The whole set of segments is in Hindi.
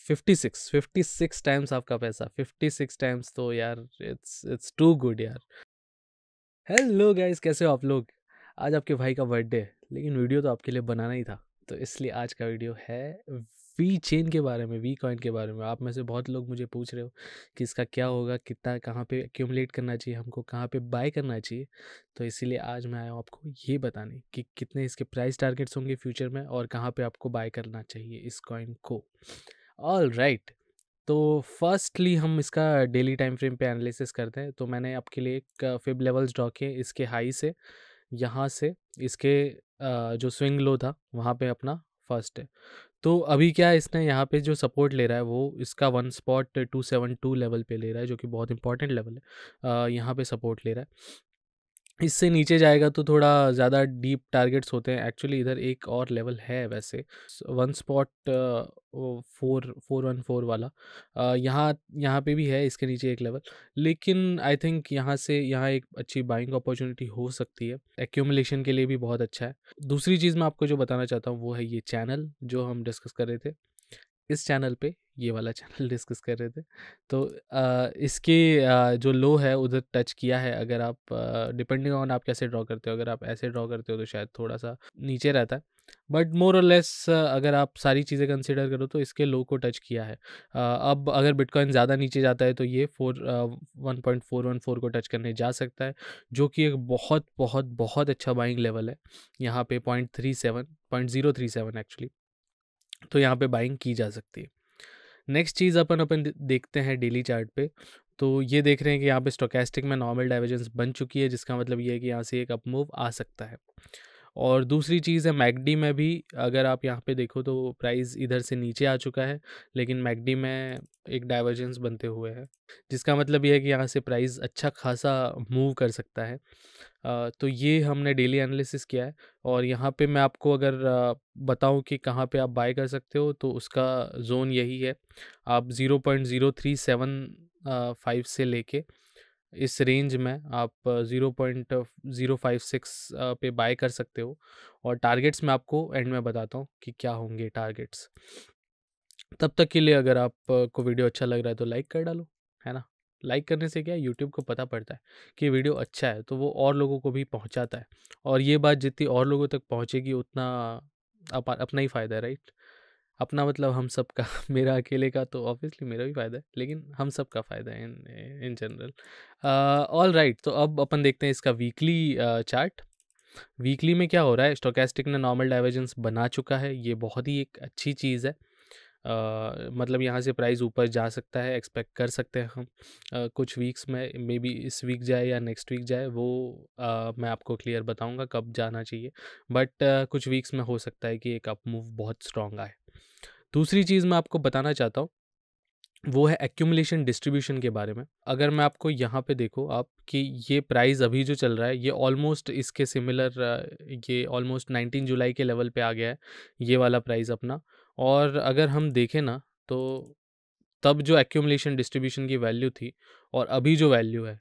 56 टाइम्स आपका पैसा, 56 टाइम्स, तो यार इट्स टू गुड यार। हेलो गाइस, कैसे हो आप लोग? आज आपके भाई का बर्थडे है, लेकिन वीडियो तो आपके लिए बनाना ही था, तो इसलिए आज का वीडियो है वी चेन के बारे में, वी कॉइन के बारे में। आप में से बहुत लोग मुझे पूछ रहे हो कि इसका क्या होगा, कितना, कहाँ पे एक्यूमुलेट करना चाहिए हमको, कहाँ पे बाय करना चाहिए। तो इसीलिए आज मैं आया हूँ आपको ये बताने कि कितने इसके प्राइस टारगेट्स होंगे फ्यूचर में और कहाँ पे आपको बाय करना चाहिए इस कॉइन को। ऑल राइट, तो फर्स्टली हम इसका डेली टाइम फ्रेम पे एनालिसिस करते हैं। तो मैंने आपके लिए एक फिब लेवल्स ड्रॉ किए, इसके हाई से यहाँ से इसके जो स्विंग लो था वहाँ पे अपना फर्स्ट है। तो अभी क्या है, इसने यहाँ पे जो सपोर्ट ले रहा है वो इसका 1.272 लेवल पे ले रहा है, जो कि बहुत इंपॉर्टेंट लेवल है। यहाँ पे सपोर्ट ले रहा है। इससे नीचे जाएगा तो थोड़ा ज़्यादा डीप टारगेट्स होते हैं। एक्चुअली इधर एक और लेवल है वैसे, 1.414 वाला। यहाँ यहाँ पे भी है इसके नीचे एक लेवल, लेकिन आई थिंक यहाँ से यहाँ एक अच्छी बाइंग अपॉर्चुनिटी हो सकती है। एक्यूमुलेशन के लिए भी बहुत अच्छा है। दूसरी चीज़ मैं आपको जो बताना चाहता हूँ वो है ये चैनल जो हम डिस्कस कर रहे थे। इस चैनल पे ये वाला चैनल डिस्कस कर रहे थे। तो इसके जो लो है उधर टच किया है। अगर आप डिपेंडिंग ऑन आप कैसे ड्रॉ करते हो, अगर आप ऐसे ड्रॉ करते हो तो शायद थोड़ा सा नीचे रहता है, बट मोर और लेस अगर आप सारी चीज़ें कंसिडर करो तो इसके लो को टच किया है। अब अगर बिटकॉइन ज़्यादा नीचे जाता है तो ये 1.414 को टच करने जा सकता है, जो कि एक बहुत बहुत बहुत अच्छा बाइंग लेवल है। यहाँ पे 0.37 एक्चुअली, तो यहाँ पे बाइंग की जा सकती है। नेक्स्ट चीज़ अपन देखते हैं डेली चार्ट पे। तो ये देख रहे हैं कि यहाँ पे स्टोकेस्टिक में नॉर्मल डाइवर्जेंस बन चुकी है, जिसका मतलब ये है कि यहाँ से एक अप मूव आ सकता है। और दूसरी चीज़ है मैकडी में भी, अगर आप यहाँ पे देखो तो प्राइस इधर से नीचे आ चुका है, लेकिन मैकडी में एक डाइवर्जेंस बनते हुए है, जिसका मतलब ये है कि यहाँ से प्राइस अच्छा खासा मूव कर सकता है। तो ये हमने डेली एनालिसिस किया है। और यहाँ पे मैं आपको अगर बताऊँ कि कहाँ पे आप बाय कर सकते हो, तो उसका जोन यही है। आप 0.0375 से लेके इस रेंज में आप 0.056 पे बाय कर सकते हो। और टारगेट्स मैं आपको एंड में बताता हूँ कि क्या होंगे टारगेट्स। तब तक के लिए अगर आप को वीडियो अच्छा लग रहा है तो लाइक कर डालो, है ना। लाइक करने से क्या है, यूट्यूब को पता पड़ता है कि वीडियो अच्छा है, तो वो और लोगों को भी पहुंचाता है। और ये बात जितनी और लोगों तक पहुंचेगी उतना अपना ही फ़ायदा है, राइट। अपना मतलब हम सब का मेरा अकेले का तो ऑब्वियसली मेरा भी फ़ायदा है, लेकिन हम सब का फ़ायदा है इन जनरल। ऑल राइट, तो अब अपन देखते हैं इसका वीकली चार्ट। वीकली में क्या हो रहा है, स्टोकेस्टिक ने नॉर्मल डाइवर्जेंस बना चुका है, ये बहुत ही एक अच्छी चीज़ है। मतलब यहाँ से प्राइस ऊपर जा सकता है, एक्सपेक्ट कर सकते हैं हम। कुछ वीक्स में मे बी इस वीक जाए या नेक्स्ट वीक जाए, वो मैं आपको क्लियर बताऊंगा कब जाना चाहिए। बट कुछ वीक्स में हो सकता है कि एक अप मूव बहुत स्ट्रॉन्ग आए। दूसरी चीज़ मैं आपको बताना चाहता हूँ वो है एक्यूमुलेशन डिस्ट्रीब्यूशन के बारे में। अगर मैं आपको यहाँ पे देखो आप कि ये प्राइस अभी जो चल रहा है ये ऑलमोस्ट इसके सिमिलर, ये ऑलमोस्ट 19 जुलाई के लेवल पे आ गया है ये वाला प्राइस अपना। और अगर हम देखें ना, तो तब जो एक्यूमुलेशन डिस्ट्रीब्यूशन की वैल्यू थी और अभी जो वैल्यू है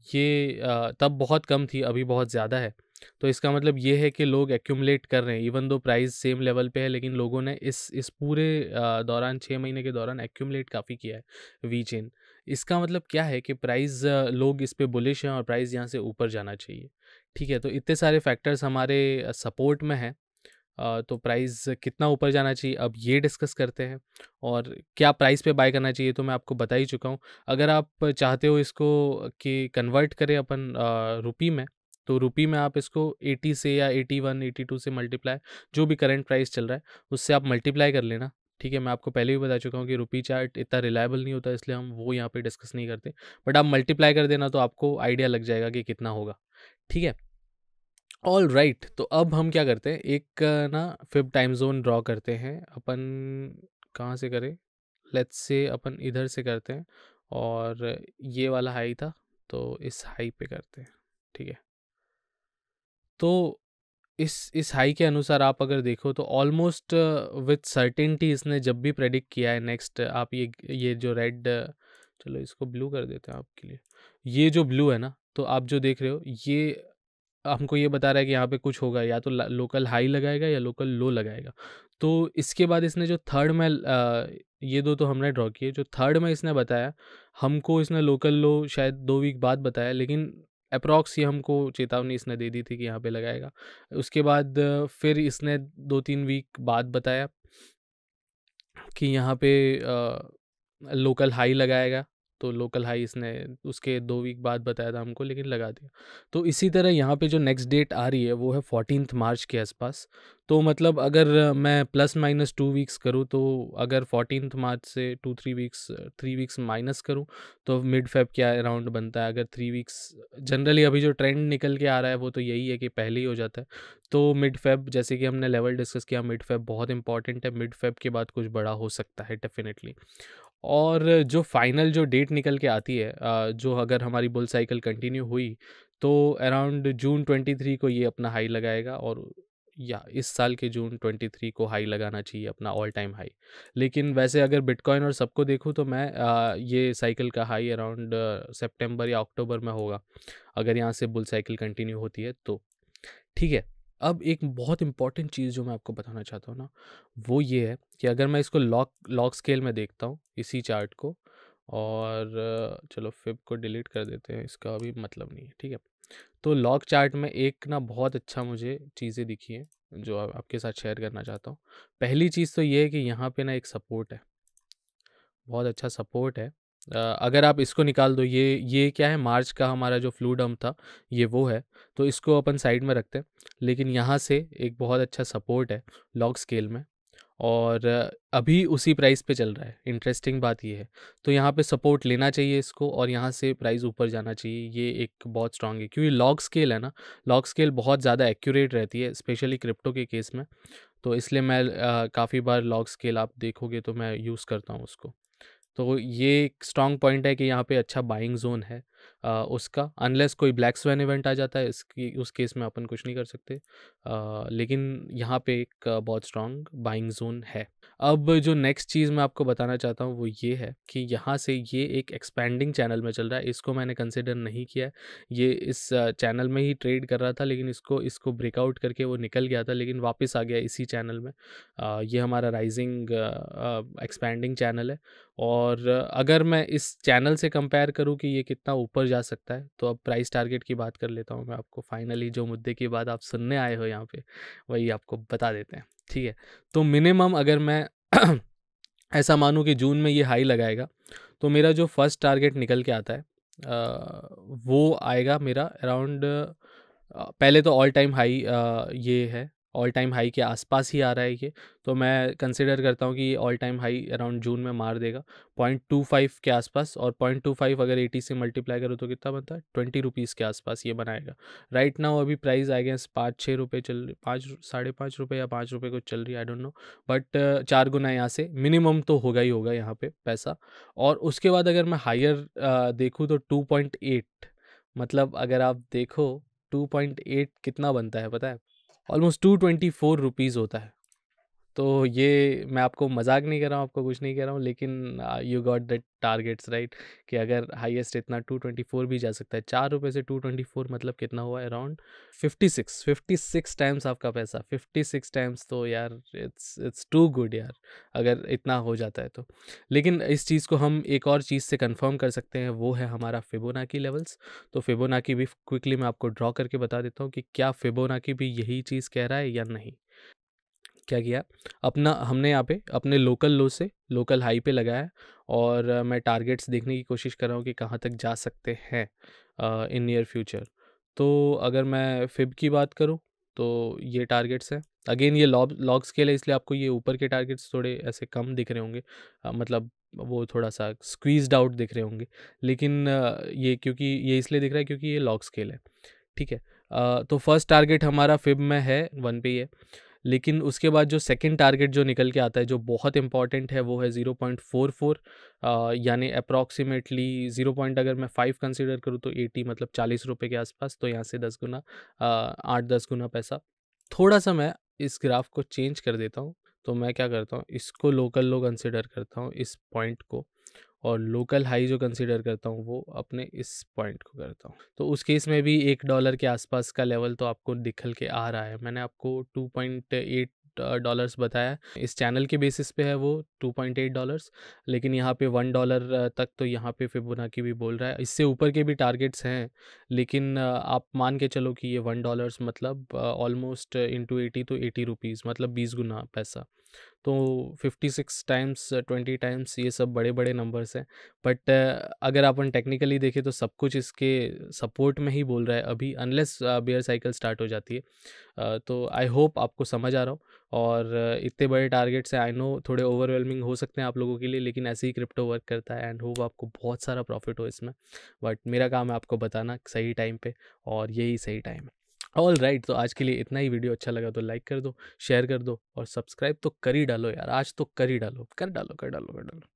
ये तब बहुत कम थी, अभी बहुत ज़्यादा है। तो इसका मतलब ये है कि लोग एक्यूमुलेट कर रहे हैं, even though price same level पे है, लेकिन लोगों ने इस पूरे दौरान 6 महीने के दौरान एक्यूमुलेट काफ़ी किया है वी चेन। इसका मतलब क्या है कि प्राइस लोग इस पे बुलिश हैं और प्राइस यहाँ से ऊपर जाना चाहिए। ठीक है, तो इतने सारे फैक्टर्स हमारे सपोर्ट में हैं। तो प्राइस कितना ऊपर जाना चाहिए अब ये डिस्कस करते हैं। और क्या प्राइस पे बाय करना चाहिए तो मैं आपको बता ही चुका हूँ। अगर आप चाहते हो इसको कि कन्वर्ट करें अपन रुपी में, तो रुपी में आप इसको 80 से या 81 82 से मल्टीप्लाई, जो भी करंट प्राइस चल रहा है उससे आप मल्टीप्लाई कर लेना। ठीक है, मैं आपको पहले भी बता चुका हूँ कि रुपी चार्ट इतना रिलायबल नहीं होता, इसलिए हम वो यहाँ पे डिस्कस नहीं करते। बट आप मल्टीप्लाई कर देना तो आपको आइडिया लग जाएगा कि कितना होगा। ठीक है, ऑल राइट, तो अब हम क्या करते हैं, एक ना फिब टाइम जोन ड्रॉ करते हैं अपन। कहाँ से करें, लेट्स से अपन इधर से करते हैं। और ये वाला हाई था तो इस हाई पे करते हैं। ठीक है, तो इस हाई के अनुसार आप अगर देखो तो ऑलमोस्ट विथ सर्टेनिटी इसने जब भी प्रेडिक्ट किया है नेक्स्ट, आप ये जो रेड, चलो इसको ब्लू कर देते हैं आपके लिए। ये जो ब्लू है ना, तो आप जो देख रहे हो ये हमको ये बता रहा है कि यहाँ पे कुछ होगा, या तो लोकल हाई लगाएगा या लोकल लो लगाएगा। तो इसके बाद इसने जो थर्ड में ये दो तो हमने ड्रॉ किए, जो थर्ड में इसने बताया हमको, इसने लोकल लो शायद 2 वीक बाद बताया, लेकिन अप्रॉक्स ये हमको चेतावनी इसने दे दी थी कि यहाँ पे लगाएगा। उसके बाद फिर इसने 2-3 वीक बाद बताया कि यहाँ पे लोकल हाई लगाएगा। तो लोकल हाई इसने उसके 2 वीक बाद बताया था हमको, लेकिन लगा दिया। तो इसी तरह यहाँ पे जो नेक्स्ट डेट आ रही है वो है 14 मार्च के आसपास। तो मतलब अगर मैं प्लस माइनस 2 वीक्स करूँ, तो अगर 14 मार्च से 3 वीक्स माइनस करूँ तो मिड फेब के अराउंड बनता है। अगर 3 वीक्स, जनरली अभी जो ट्रेंड निकल के आ रहा है वो तो यही है कि पहले ही हो जाता है। तो मिड फेब, जैसे कि हमने लेवल डिस्कस किया, मिड फेब बहुत इंपॉर्टेंट है। मिड फेब के बाद कुछ बड़ा हो सकता है डेफिनेटली। और जो फाइनल जो डेट निकल के आती है, जो अगर हमारी बुल साइकिल कंटिन्यू हुई तो अराउंड जून 23 को ये अपना हाई लगाएगा, और या इस साल के जून 23 को हाई लगाना चाहिए अपना ऑल टाइम हाई। लेकिन वैसे अगर बिटकॉइन और सबको देखूँ तो मैं ये साइकिल का हाई अराउंड सितंबर या अक्टूबर में होगा, अगर यहाँ से बुल साइकिल कंटिन्यू होती है तो। ठीक है। अब एक बहुत इंपॉर्टेंट चीज़ जो मैं आपको बताना चाहता हूँ ना, वो ये है कि अगर मैं इसको लॉग स्केल में देखता हूँ इसी चार्ट को, और चलो फिब को डिलीट कर देते हैं, इसका अभी मतलब नहीं है। ठीक है। तो लॉग चार्ट में एक ना बहुत अच्छा मुझे चीज़ें दिखी हैं जो आपके साथ शेयर करना चाहता हूँ। पहली चीज़ तो ये है कि यहाँ पे ना एक सपोर्ट है, बहुत अच्छा सपोर्ट है। अगर आप इसको निकाल दो, ये क्या है, मार्च का हमारा जो फ्लू डंप था ये वो है, तो इसको अपन साइड में रखते हैं। लेकिन यहाँ से एक बहुत अच्छा सपोर्ट है लॉग स्केल में, और अभी उसी प्राइस पे चल रहा है। इंटरेस्टिंग बात ये है, तो यहाँ पे सपोर्ट लेना चाहिए इसको, और यहाँ से प्राइस ऊपर जाना चाहिए। ये एक बहुत स्ट्रांग है, क्योंकि लॉग स्केल है ना, लॉग स्केल बहुत ज़्यादा एक्यूरेट रहती है स्पेशली क्रिप्टो के केस में। तो इसलिए मैं काफ़ी बार लॉग स्केल आप देखोगे तो मैं यूज़ करता हूँ उसको। तो ये एक स्ट्रॉन्ग पॉइंट है कि यहाँ पे अच्छा बाइंग जोन है उसका, अनलेस कोई ब्लैक स्वैन इवेंट आ जाता है, इसकी उस केस में अपन कुछ नहीं कर सकते। लेकिन यहाँ पे एक बहुत स्ट्रॉन्ग बाइंग जोन है। अब जो नेक्स्ट चीज़ मैं आपको बताना चाहता हूँ वो ये है कि यहाँ से ये एक एक्सपेंडिंग चैनल में चल रहा है। इसको मैंने कंसिडर नहीं किया है, ये इस चैनल में ही ट्रेड कर रहा था, लेकिन इसको ब्रेकआउट करके वो निकल गया था, लेकिन वापस आ गया इसी चैनल में। ये हमारा राइजिंग एक्सपेंडिंग चैनल है। और अगर मैं इस चैनल से कंपेयर करूं कि ये कितना ऊपर जा सकता है, तो अब प्राइस टारगेट की बात कर लेता हूं मैं आपको। फाइनली जो मुद्दे की बात आप सुनने आए हो यहाँ पे, वही आपको बता देते हैं। ठीक है। तो मिनिमम अगर मैं ऐसा मानूं कि जून में ये हाई लगाएगा, तो मेरा जो फर्स्ट टारगेट निकल के आता है वो आएगा मेरा अराउंड, पहले तो ऑल टाइम हाई ये है, ऑल टाइम हाई के आसपास ही आ रहा है ये। तो मैं कंसिडर करता हूँ कि ये all time high around June में मार देगा 0.25 के आसपास। और 0.25 अगर 80 से मल्टीप्लाई करो तो कितना बनता है, 20 रुपीज़ के आसपास ये बनाएगा। राइट नाउ अभी प्राइस आई गेस 5-6 रुपये चल, 5-5.5 रुपये या 5 रुपये कुछ चल रही है, आई डोंट नो। बट 4 गुना यहाँ से मिनिमम तो होगा ही होगा यहाँ पे पैसा। और उसके बाद अगर मैं हायर देखूँ तो 2.8, मतलब अगर आप देखो 2.8 कितना बनता है पता है, ऑलमोस्ट 224 रुपीज़ होता है। तो ये मैं आपको मजाक नहीं कर रहा हूँ, आपको कुछ नहीं कह रहा हूँ, लेकिन you got the targets right, कि अगर हाईएस्ट इतना 224 भी जा सकता है। 4 रुपये से 224 मतलब कितना हुआ, अराउंड 56 टाइम्स आपका पैसा, 56 टाइम्स। तो यार इट्स टू गुड यार, अगर इतना हो जाता है तो। लेकिन इस चीज़ को हम एक और चीज़ से कंफर्म कर सकते हैं, वो है हमारा फिबोनाकी लेवल्स। तो फिबोनाकी भी क्विकली मैं आपको ड्रॉ करके बता देता हूँ कि क्या फिबोनाकी भी यही चीज़ कह रहा है या नहीं। क्या किया, अपना हमने यहाँ पे अपने लोकल लो से लोकल हाई पे लगाया है, और मैं टारगेट्स देखने की कोशिश कर रहा हूँ कि कहाँ तक जा सकते हैं इन नियर फ्यूचर। तो अगर मैं फिब की बात करूँ तो ये टारगेट्स हैं। अगेन ये लॉग स्केल है, इसलिए आपको ये ऊपर के टारगेट्स थोड़े ऐसे कम दिख रहे होंगे, मतलब वो थोड़ा सा स्क्वीज्ड आउट दिख रहे होंगे। लेकिन ये क्योंकि ये इसलिए दिख रहा है क्योंकि ये लॉग स्केल है। ठीक है। तो फर्स्ट टारगेट हमारा फिब में है 1 पे ही है। लेकिन उसके बाद जो सेकंड टारगेट जो निकल के आता है, जो बहुत इंपॉर्टेंट है, वो है 0.44, यानी अप्रॉक्सीमेटली 0 पॉइंट अगर मैं 5 कंसीडर करूँ तो 80, मतलब 40 रुपये के आसपास। तो यहाँ से 10 गुना 8-10 गुना पैसा। थोड़ा सा मैं इस ग्राफ को चेंज कर देता हूँ। तो मैं क्या करता हूँ, इसको लोकल लो कंसिडर करता हूँ इस पॉइंट को, और लोकल हाई जो कंसीडर करता हूँ वो अपने इस पॉइंट को करता हूँ। तो उस केस में भी $1 के आसपास का लेवल तो आपको निकल के आ रहा है। मैंने आपको $2.8 बताया, इस चैनल के बेसिस पे है वो $2.8, लेकिन यहाँ पे $1 तक तो यहाँ पे फिबोनाची भी बोल रहा है। इससे ऊपर के भी टारगेट्स हैं, लेकिन आप मान के चलो कि ये $1 मतलब ऑलमोस्ट इंटू 80 तो ₹80, मतलब 20 गुना पैसा। तो 56 टाइम्स 20 टाइम्स ये सब बड़े बड़े नंबर्स हैं। बट अगर अपन टेक्निकली देखें तो सब कुछ इसके सपोर्ट में ही बोल रहा है अभी, अनलेस बेयर साइकिल स्टार्ट हो जाती है। तो आई होप आपको समझ आ रहा हो। और इतने बड़े टारगेट्स हैं, आई नो थोड़े ओवरवेलमिंग हो सकते हैं आप लोगों के लिए, लेकिन ऐसे ही क्रिप्टो वर्क करता है एंड होप आपको बहुत सारा प्रॉफिट हो इसमें। बट मेरा काम है आपको बताना सही टाइम पे, और यही सही टाइम है। ऑल राइट, तो आज के लिए इतना ही। वीडियो अच्छा लगा तो लाइक कर दो, शेयर कर दो, और सब्सक्राइब तो कर ही डालो यार, आज तो कर ही डालो, कर डालो, कर डालो, कर डालो।